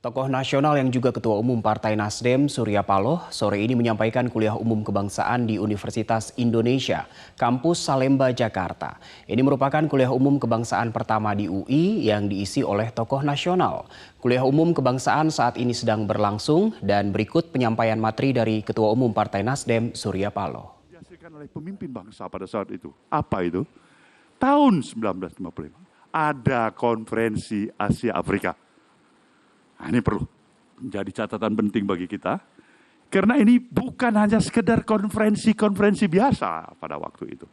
Tokoh nasional yang juga Ketua Umum Partai Nasdem, Surya Paloh, sore ini menyampaikan kuliah umum kebangsaan di Universitas Indonesia, Kampus Salemba, Jakarta. Ini merupakan kuliah umum kebangsaan pertama di UI yang diisi oleh tokoh nasional. Kuliah umum kebangsaan saat ini sedang berlangsung dan berikut penyampaian materi dari Ketua Umum Partai Nasdem, Surya Paloh. Dihasilkan oleh pemimpin bangsa pada saat itu. Apa itu? Tahun 1955 ada konferensi Asia Afrika. Nah, ini perlu menjadi catatan penting bagi kita. Karena ini bukan hanya sekedar konferensi biasa pada waktu itu.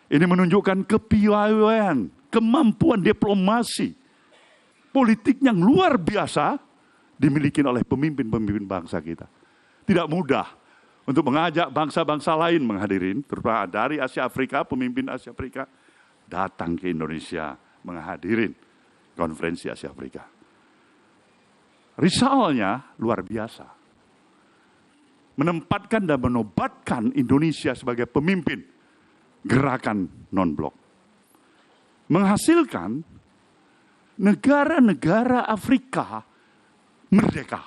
Ini menunjukkan kepiawaian, kemampuan diplomasi, politik yang luar biasa dimiliki oleh pemimpin-pemimpin bangsa kita. Tidak mudah untuk mengajak bangsa-bangsa lain menghadirin, terutama dari Asia Afrika, pemimpin Asia Afrika, datang ke Indonesia menghadirin konferensi Asia Afrika. Risalnya luar biasa. Menempatkan dan menobatkan Indonesia sebagai pemimpin gerakan non-blok. Menghasilkan negara-negara Afrika merdeka.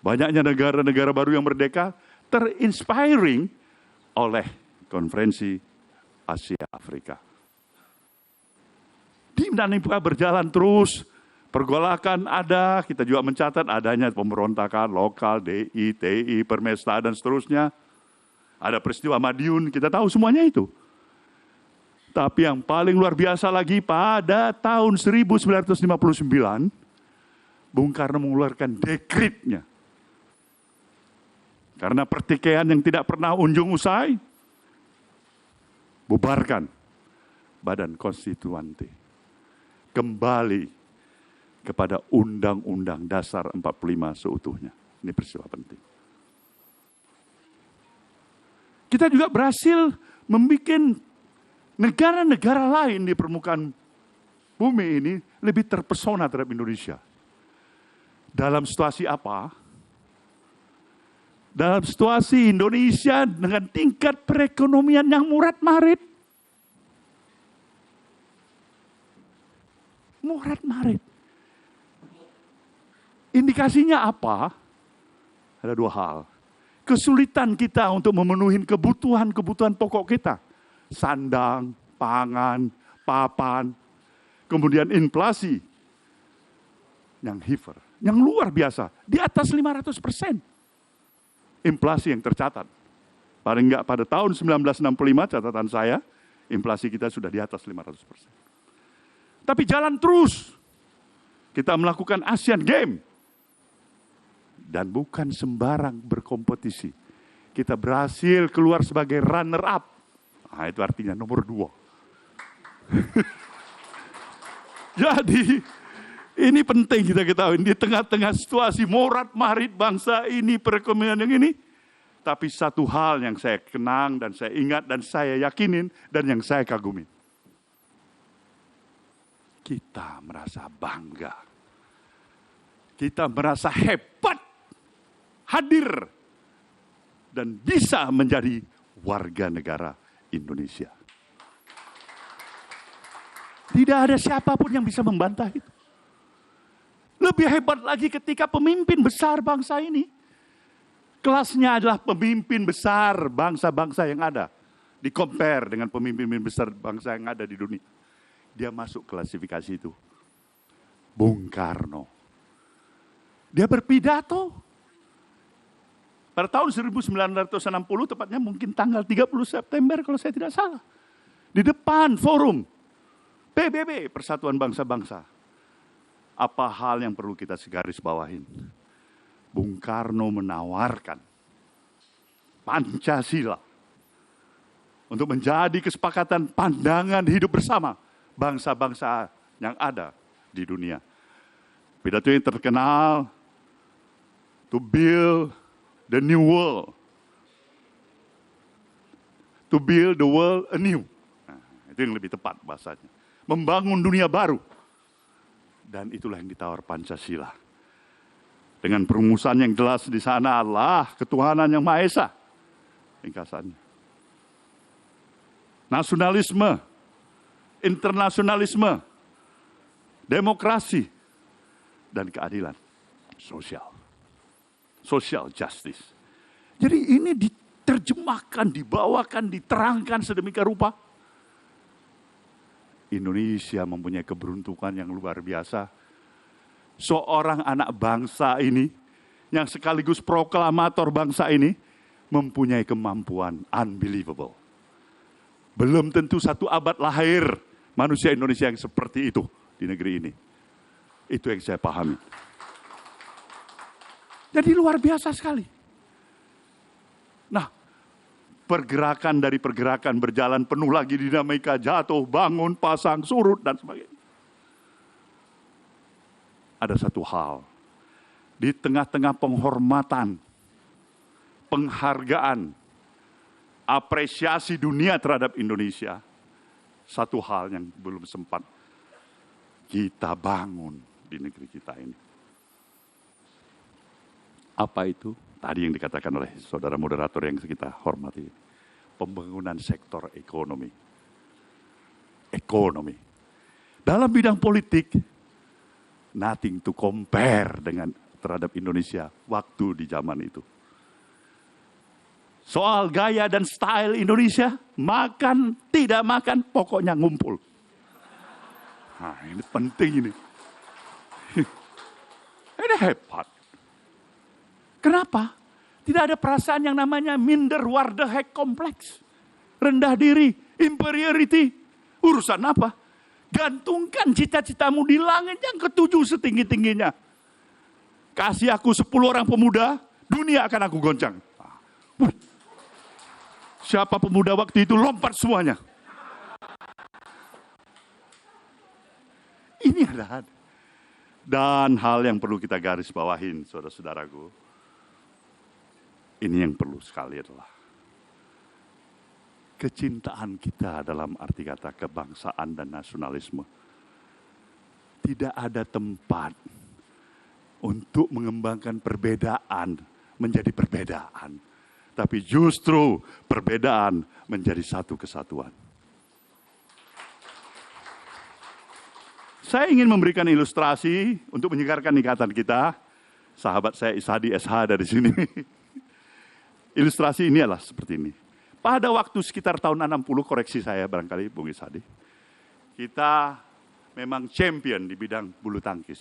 Banyaknya negara-negara baru yang merdeka terinspiring oleh konferensi Asia Afrika. Dinamika berjalan terus. Pergolakan ada, kita juga mencatat adanya pemberontakan lokal, DI, TI, Permesta, dan seterusnya. Ada peristiwa Madiun, kita tahu semuanya itu. Tapi yang paling luar biasa lagi, pada tahun 1959, Bung Karno mengeluarkan dekretnya. Karena pertikaian yang tidak pernah unjung usai, bubarkan Badan Konstituante. Kembali kepada Undang-Undang Dasar 45 seutuhnya. Ini peristiwa penting. Kita juga berhasil membuat negara-negara lain di permukaan bumi ini lebih terpesona terhadap Indonesia. Dalam situasi apa? Dalam situasi Indonesia dengan tingkat perekonomian yang murad-marid. Murad-marid. Indikasinya apa? Ada dua hal. Kesulitan kita untuk memenuhi kebutuhan pokok kita. Sandang, pangan, papan. Kemudian inflasi. Yang hiper. Yang luar biasa. Di atas 500%. Inflasi yang tercatat. Paling enggak pada tahun 1965 catatan saya. Inflasi kita sudah di atas 500%. Tapi jalan terus. Kita melakukan Asian Games. Dan bukan sembarang berkompetisi. Kita berhasil keluar sebagai runner up. Nah, itu artinya nomor 2. Jadi, ini penting kita ketahui. Di tengah-tengah situasi morat-marit bangsa ini, perekonomian yang ini. Tapi satu hal yang saya kenang dan saya ingat dan saya yakinin dan yang saya kagumi. Kita merasa bangga. Kita merasa hebat. Hadir dan bisa menjadi warga negara Indonesia. Tidak ada siapapun yang bisa membantah itu. Lebih hebat lagi ketika pemimpin besar bangsa ini, kelasnya adalah pemimpin besar bangsa-bangsa yang ada. Di-compare dengan pemimpin besar bangsa yang ada di dunia. Dia masuk klasifikasi itu. Bung Karno. Dia berpidato. Pada tahun 1960, tepatnya mungkin tanggal 30 September kalau saya tidak salah. Di depan forum PBB, Persatuan Bangsa-Bangsa. Apa hal yang perlu kita segaris bawahin? Bung Karno menawarkan Pancasila untuk menjadi kesepakatan pandangan hidup bersama bangsa-bangsa yang ada di dunia. Pidato yang terkenal, to build the new world. To build the world anew. Nah, itu yang lebih tepat bahasanya. Membangun dunia baru. Dan itulah yang ditawar Pancasila. Dengan perumusan yang jelas di sana adalah ketuhanan yang Maha Esa. Ringkasannya. Nasionalisme, internasionalisme, demokrasi, dan keadilan sosial. Social justice. Jadi ini diterjemahkan, dibawakan, diterangkan sedemikian rupa. Indonesia mempunyai keberuntungan yang luar biasa. Seorang anak bangsa ini, yang sekaligus proklamator bangsa ini, mempunyai kemampuan unbelievable. Belum tentu satu abad lahir manusia Indonesia yang seperti itu di negeri ini. Itu yang saya pahami. Jadi luar biasa sekali. Nah, pergerakan dari pergerakan berjalan penuh lagi dinamika, jatuh, bangun, pasang, surut, dan sebagainya. Ada satu hal, di tengah-tengah penghormatan, penghargaan, apresiasi dunia terhadap Indonesia, satu hal yang belum sempat kita bangun di negeri kita ini. Apa itu? Tadi yang dikatakan oleh saudara moderator yang kita hormati. Pembangunan sektor ekonomi. Ekonomi. Dalam bidang politik, nothing to compare dengan terhadap Indonesia waktu di zaman itu. Soal gaya dan style Indonesia, makan, tidak makan, pokoknya ngumpul. Nah, ini penting ini. Ini hebat. Kenapa? Tidak ada perasaan yang namanya minderwaardigheid kompleks. Rendah diri, inferiority. Urusan apa? Gantungkan cita-citamu di langit yang ketujuh setinggi-tingginya. Kasih aku 10 orang pemuda, dunia akan aku goncang. Siapa pemuda waktu itu lompat semuanya. Ini adalah dan hal yang perlu kita garis bawahin, saudara-saudaraku. Ini yang perlu sekali adalah kecintaan kita dalam arti kata kebangsaan dan nasionalisme. Tidak ada tempat untuk mengembangkan perbedaan menjadi perbedaan. Tapi justru perbedaan menjadi satu kesatuan. Saya ingin memberikan ilustrasi untuk menyegarkan ikatan kita. Sahabat saya Isadi SH dari sini. Ilustrasi ini adalah seperti ini. Pada waktu sekitar tahun 60, koreksi saya barangkali Bung Isadi, kita memang champion di bidang bulu tangkis.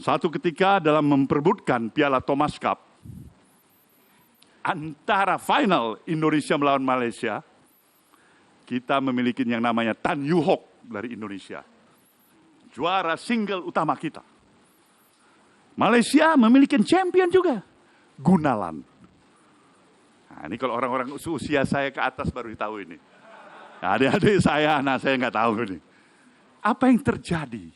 Satu ketika dalam memperebutkan Piala Thomas Cup, antara final Indonesia melawan Malaysia, kita memiliki yang namanya Tan Yu Hock dari Indonesia. Juara single utama kita. Malaysia memiliki champion juga, Gunalan. Nah, ini kalau orang-orang usia saya ke atas baru tahu ini. Nah, adik-adik saya, anak saya nggak tahu ini. Apa yang terjadi?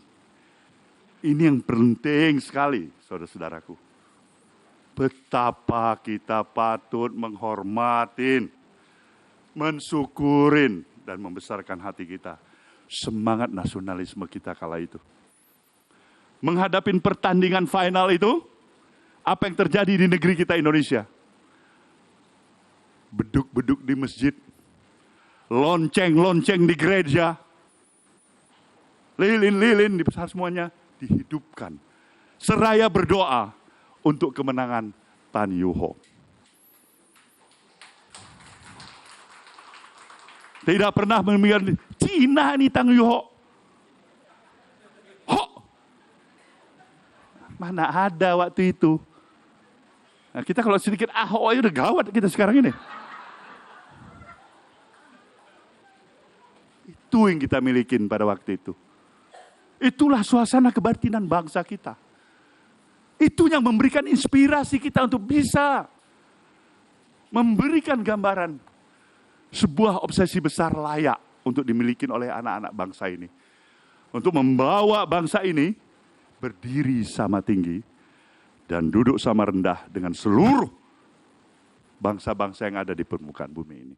Ini yang penting sekali, saudara-saudaraku. Betapa kita patut menghormatin, mensyukurin, dan membesarkan hati kita. Semangat nasionalisme kita kala itu. Menghadapin pertandingan final itu, apa yang terjadi di negeri kita Indonesia? Beduk-beduk di masjid, lonceng-lonceng di gereja, lilin-lilin di besar semuanya dihidupkan. Seraya berdoa untuk kemenangan Tan Yu Hock. Tidak pernah memikirkan Cina ini Tan Yu Hock. Mana ada waktu itu. Nah, kita kalau sedikit Ahok udah gawat kita sekarang ini. Itu yang kita milikin pada waktu itu. Itulah suasana kebatinan bangsa kita. Itu yang memberikan inspirasi kita untuk bisa memberikan gambaran sebuah obsesi besar layak untuk dimiliki oleh anak-anak bangsa ini. Untuk membawa bangsa ini berdiri sama tinggi dan duduk sama rendah dengan seluruh bangsa-bangsa yang ada di permukaan bumi ini.